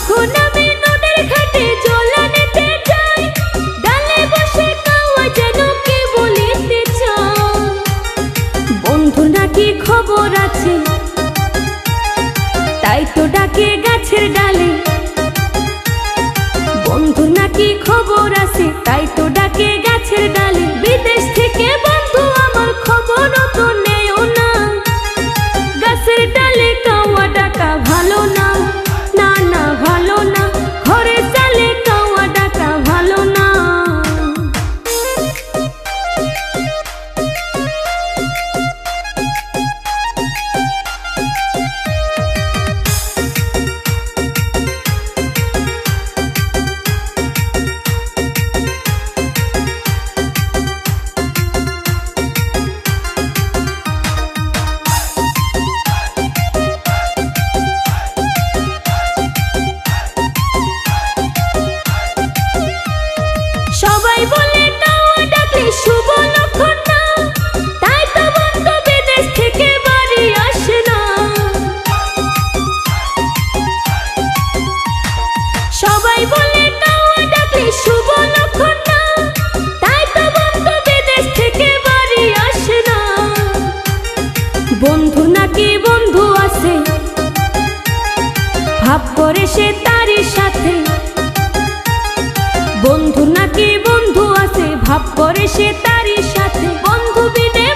যখন আমি নদীর ঘাটে জল আনতে যাই, ডালে বসে কাওয়া যেন কি বলিতে চায়। বন্ধু নাকি খবর আছে, তাই তো ডাকে গাছের ডালে। বন্ধু নাকি খবর আছে, তাই তো ডাকে গাছের ডালে। বিদেশ থেকে বন্ধু আমার খবর তো নেও না, গাছের ডালে কাওয়া ডাকা ভালো না। না না ভালো না, ঘরে চালে কাওয়া ডাকা ভালো না। সবাই বলে কাওয়া ডাকলে শুভ লক্ষণ না, তাই তো বন্ধু বিদেশ থেকে বাড়ি আসে না। সবাই বলে কাওয়া ডাকলে শুভ লক্ষণ না, তাই তো বন্ধু বিদেশ থেকে বাড়ি আসে না। বন্ধু নাকি বন্ধু আছে, ভাব করে সে তারই সাথে। বন্ধু নাকি বন্ধু আছে, ভাব করে সে তারই সাথে। বন্ধু বিদেশ